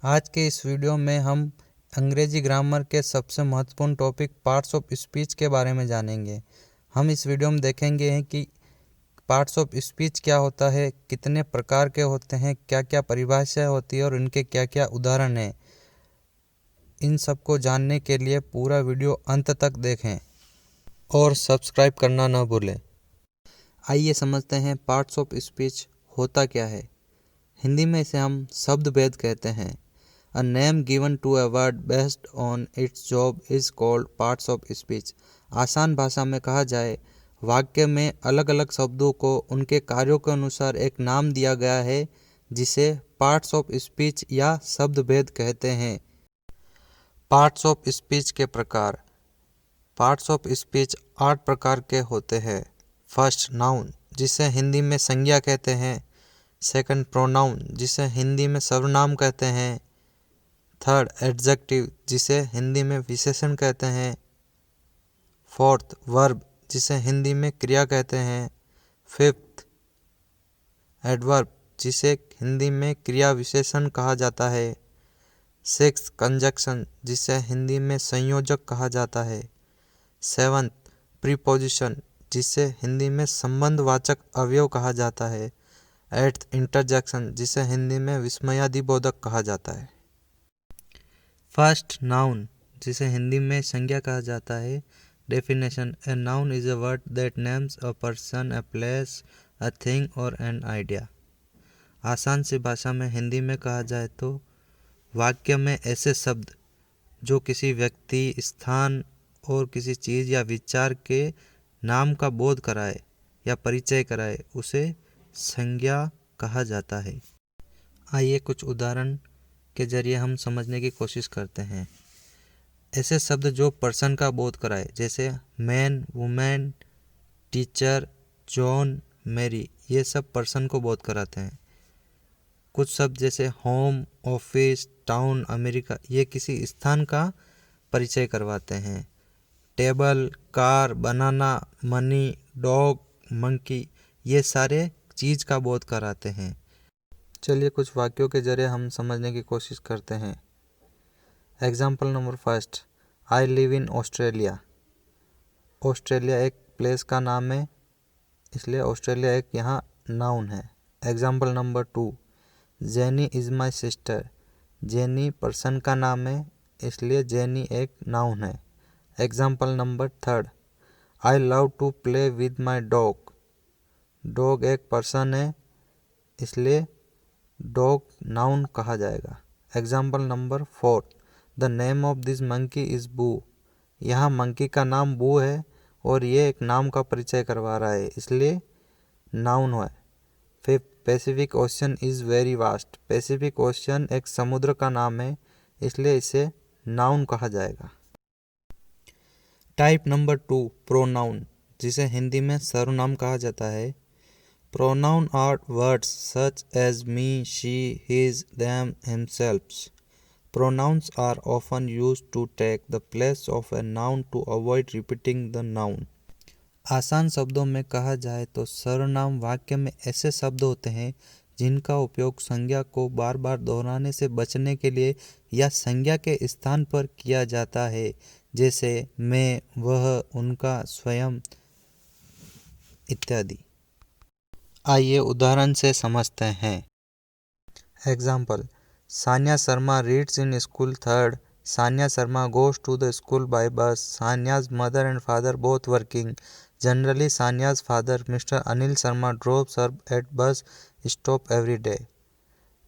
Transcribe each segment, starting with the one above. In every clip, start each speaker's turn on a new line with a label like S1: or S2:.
S1: आज के इस वीडियो में हम अंग्रेजी ग्रामर के सबसे महत्वपूर्ण टॉपिक पार्ट्स ऑफ स्पीच के बारे में जानेंगे। हम इस वीडियो में देखेंगे कि पार्ट्स ऑफ स्पीच क्या होता है, कितने प्रकार के होते हैं, क्या क्या परिभाषा होती है और इनके क्या क्या उदाहरण हैं। इन सब को जानने के लिए पूरा वीडियो अंत तक देखें और सब्सक्राइब करना न भूलें। आइए समझते हैं पार्ट्स ऑफ स्पीच होता क्या है। हिंदी में इसे हम शब्द भेद कहते हैं। A name given to a word based on its job is called parts of speech। आसान भाषा में कहा जाए, वाक्य में अलग अलग शब्दों को उनके कार्यों के अनुसार एक नाम दिया गया है, जिसे पार्ट्स ऑफ स्पीच या शब्द भेद कहते हैं। पार्ट्स ऑफ स्पीच के प्रकार। पार्ट्स ऑफ स्पीच 8 प्रकार के होते हैं। फर्स्ट, नाउन, जिसे हिंदी में संज्ञा कहते हैं। सेकंड, प्रोनाउन, जिसे हिंदी में सर्वनाम कहते हैं। थर्ड, एडजेक्टिव, जिसे हिंदी में विशेषण कहते हैं। फोर्थ, वर्ब, जिसे हिंदी में क्रिया कहते हैं। फिफ्थ, एडवर्ब, जिसे हिंदी में क्रिया विशेषण कहा जाता है। सिक्स्थ, कंजक्शन, जिसे हिंदी में संयोजक कहा जाता है। सेवंथ, प्रीपोजिशन, जिसे हिंदी में संबंधवाचक अवयव कहा जाता है। एट्थ, इंटरजेक्शन, जिसे हिंदी में विस्मयादिबोधक कहा जाता है। फर्स्ट, नाउन, जिसे हिंदी में संज्ञा कहा जाता है। Definition: a noun is a word that names a person, a place, a thing और एन आइडिया। आसान सी भाषा में हिंदी में कहा जाए तो वाक्य में ऐसे शब्द जो किसी व्यक्ति, स्थान और किसी चीज़ या विचार के नाम का बोध कराए या परिचय कराए, उसे संज्ञा कहा जाता है। आइए कुछ उदाहरण के जरिए हम समझने की कोशिश करते हैं। ऐसे शब्द जो पर्सन का बोध कराए, जैसे man, women, teacher, John, Mary, ये सब पर्सन को बोध कराते हैं। कुछ शब्द जैसे होम, ऑफिस, टाउन, अमेरिका, ये किसी स्थान का परिचय करवाते हैं। टेबल, कार, बनाना, मनी, डॉग, मंकी, ये सारे चीज़ का बोध कराते हैं। चलिए कुछ वाक्यों के जरिए हम समझने की कोशिश करते हैं। Example number first, I live in Australia. Australia एक प्लेस का नाम है, इसलिए ऑस्ट्रेलिया एक यहाँ नाउन है। Example number two, Jenny is my sister. Jenny person का नाम है, इसलिए जेनी एक नाउन है। Example number third, I love to play with my dog. Dog एक पर्सन है, इसलिए डॉग नाउन कहा जाएगा। Example number four, the name of this monkey is Boo. यहाँ मंकी का नाम बू है और ये एक नाम का परिचय करवा रहा है, इसलिए नाउन है। Fifth, Pacific ocean is very vast. Pacific ocean एक समुद्र का नाम है, इसलिए इसे नाउन कहा जाएगा। टाइप नंबर टू, प्रोनाउन, जिसे हिंदी में सर्वनाम कहा जाता है। Pronoun are words such as me, she, his, them, himselves. Pronouns are often used to take the place of a noun to avoid repeating the noun। आसान शब्दों में कहा जाए तो सर्वनाम वाक्य में ऐसे शब्द होते हैं जिनका उपयोग संज्ञा को बार बार दोहराने से बचने के लिए या संज्ञा के स्थान पर किया जाता है, जैसे मैं, वह, उनका, स्वयं इत्यादि। आइए उदाहरण से समझते हैं। Example: Sanya Sharma reads in school third. Sanya Sharma goes to the school by bus. Sanya's mother and father both working. Generally Sanya's father mister Anil Sharma drops her at bus stop every day.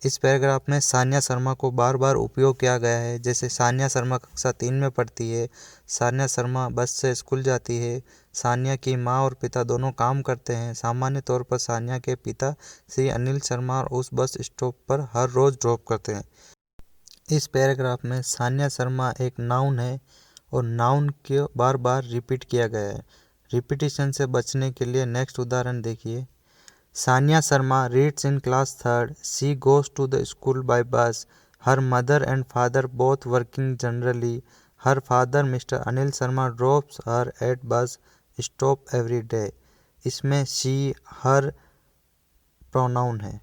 S1: इस पैराग्राफ में सान्या शर्मा को बार बार उपयोग किया गया है, जैसे सान्या शर्मा कक्षा 3 में पढ़ती है। सान्या शर्मा बस से स्कूल जाती है। सान्या की माँ और पिता दोनों काम करते हैं। सामान्य तौर पर सान्या के पिता श्री अनिल शर्मा उस बस स्टॉप पर हर रोज़ ड्रॉप करते हैं। इस पैराग्राफ में सान्या शर्मा एक नाउन है और नाउन को बार बार रिपीट किया गया है। रिपीटिशन से बचने के लिए नेक्स्ट उदाहरण देखिए। Sanya Sharma reads in class third. She goes to the school by bus. Her mother and father both working generally. Her father mister Anil Sharma drops her at bus stop every day. इसमें शी, हर प्रोनाउन है।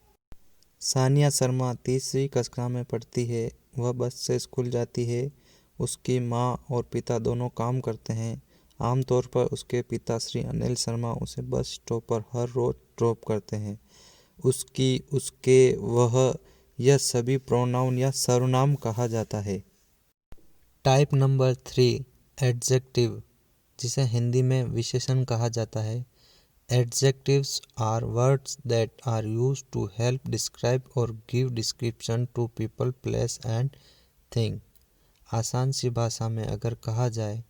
S1: सानिया शर्मा तीसरी कक्षा में पढ़ती है। वह बस से स्कूल जाती है। उसकी माँ और पिता दोनों काम करते हैं। आमतौर पर उसके पिता श्री अनिल शर्मा उसे बस स्टॉप पर हर रोज ड्रॉप करते हैं। उसकी, उसके, वह, यह सभी प्रोनाउन या सर्वनाम कहा जाता है। टाइप नंबर 3 एडजेक्टिव, जिसे हिंदी में विशेषण कहा जाता है। Adjectives are words that are used to help describe or give description to people, place and thing। आसान सी भाषा में अगर कहा जाए,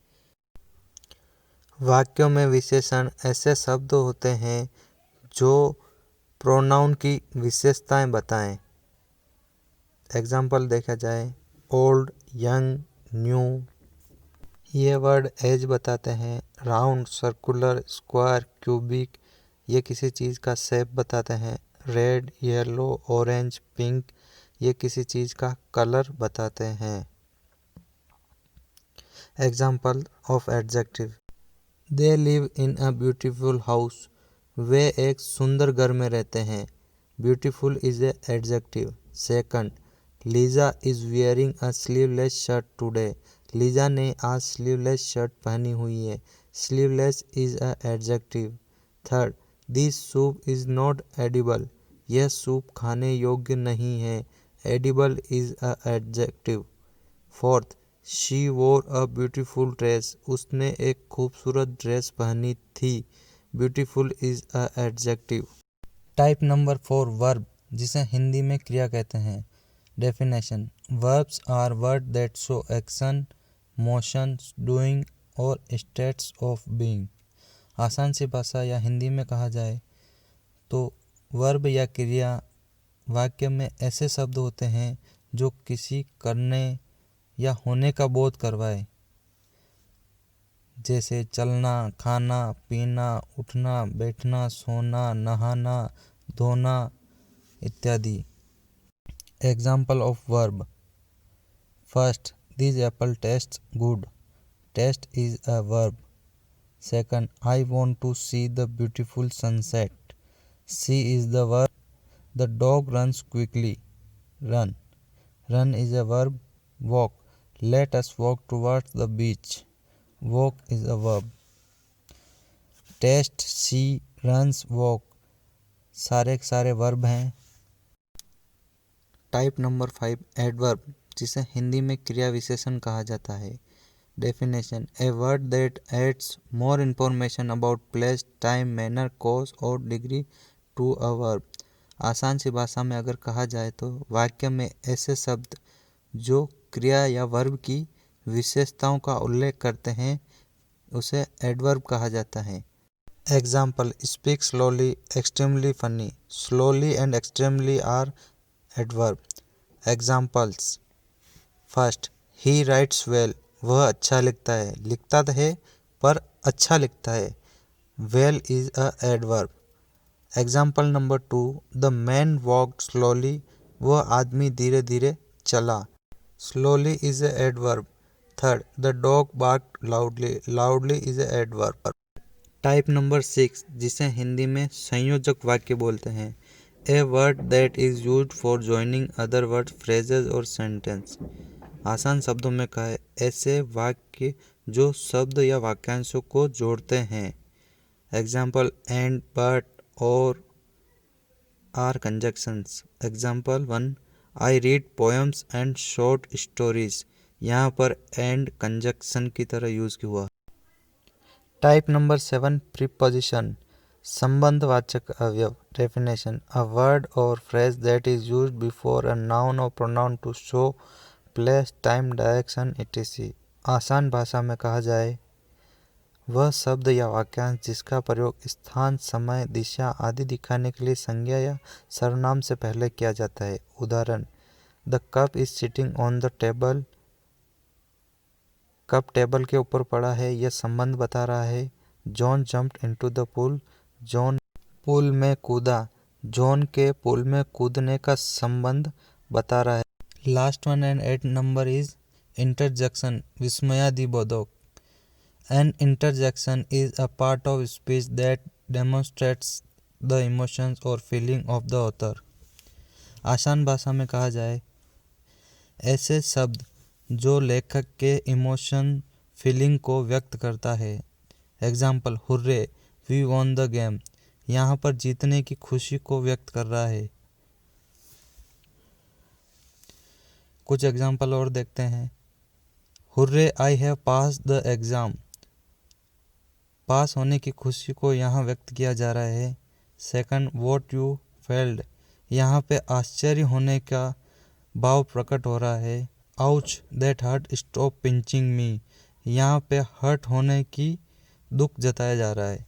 S1: वाक्यों में विशेषण ऐसे शब्द होते हैं जो प्रोनाउन की विशेषताएं बताएं। एग्जाम्पल देखा जाए, ओल्ड, यंग, न्यू। ये वर्ड एज बताते हैं। राउंड, सर्कुलर, स्क्वायर, क्यूबिक, ये किसी चीज़ का शेप बताते हैं। रेड, येलो, ऑरेंज, पिंक, ये किसी चीज़ का कलर बताते हैं। Example of adjective, they live in a beautiful house, वे एक सुंदर घर में रहते हैं। Beautiful is a adjective. Second, Lisa is wearing a sleeveless shirt today, Lisa ने आज स्लीवलेस शर्ट पहनी हुई है। Sleeveless is a adjective. Third, this soup is not edible, यह सूप खाने योग्य नहीं है। Edible is a adjective. Fourth, she wore a beautiful dress, उसने एक खूबसूरत ड्रेस पहनी थी। Beautiful is a adjective. Type number 4 verb, जिसे हिंदी में क्रिया कहते हैं। Definition, verbs are word that show action, motion, doing और स्टेट्स ऑफ बीइंग। आसान सी भाषा या हिंदी में कहा जाए तो वर्ब या क्रिया वाक्य में ऐसे शब्द होते हैं जो किसी करने या होने का बोध करवाए, जैसे चलना, खाना, पीना, उठना, बैठना, सोना, नहाना, धोना इत्यादि। Example of verb, first, this apple taste good, taste is a verb. Second, I want to see the beautiful sunset, see is the verb. The dog runs quickly, run, run is a verb. Walk, let us walk towards the beach, walk is a verb. Taste, see, runs, walk सारे verb हैं। Type number 5 adverb, जिसे हिंदी में क्रिया विशेषण कहा जाता है। Definition, a word that adds more information about place, time, manner, cause और डिग्री टू अ वर्ब। आसान सी भाषा में अगर कहा जाए तो वाक्य में ऐसे शब्द जो क्रिया या वर्ब की विशेषताओं का उल्लेख करते हैं उसे एडवर्ब कहा जाता है। Example, speak slowly, extremely funny, slowly and extremely are adverb. Examples, first, he writes well, वह अच्छा लिखता है, लिखता तो है पर अच्छा लिखता है। Well is a adverb. Example number 2, the man walked slowly, वह आदमी धीरे धीरे चला। Slowly is a adverb. Third, the dog barked loudly, loudly is a adverb. Type number 6, जिसे हिंदी में संयोजक वाक्य बोलते हैं। A word that is used for joining other word, phrases और सेंटेंस। आसान शब्दों में कहे, ऐसे वाक्य जो शब्द या वाक्यांशों को जोड़ते हैं। एग्जाम्पल, एंड, बट, और are conjunctions. Example 1, I read poems and short stories, यहाँ पर एंड कंजक्शन की तरह यूज हुआ। टाइप नंबर 7 प्रीपोजिशन, संबंधवाचक अवयव। डेफिनेशन, अ वर्ड और phrase that is used before a noun और pronoun to show place, time, direction etc। आसान भाषा में कहा जाए, वह शब्द या वाक्यांश जिसका प्रयोग स्थान, समय, दिशा आदि दिखाने के लिए संज्ञा या सर्वनाम से पहले किया जाता है। उदाहरण, the cup is sitting on the table, cup table के ऊपर पड़ा है, यह संबंध बता रहा है। John jumped into the pool, John pool में कूदा, जॉन के पूल में कूदने का संबंध बता रहा है। Last one and 8 number is interjection, विस्मयादिबोधक। An interjection is a part of speech that demonstrates the emotions और फीलिंग ऑफ द ऑथर। आसान भाषा में कहा जाए, ऐसे शब्द जो लेखक के इमोशन फीलिंग को व्यक्त करता है। Example, hurray we won the game, यहाँ पर जीतने की खुशी को व्यक्त कर रहा है। कुछ एग्जाम्पल और देखते हैं। Hurray I have pass the exam, pass होने की खुशी को यहाँ व्यक्त किया जा रहा है। सेकंड, वॉट यू फेल्ड, यहाँ पे आश्चर्य होने का भाव प्रकट हो रहा है। Ouch that hurt stop pinching me, यहाँ पे हर्ट होने की दुख जताया जा रहा है।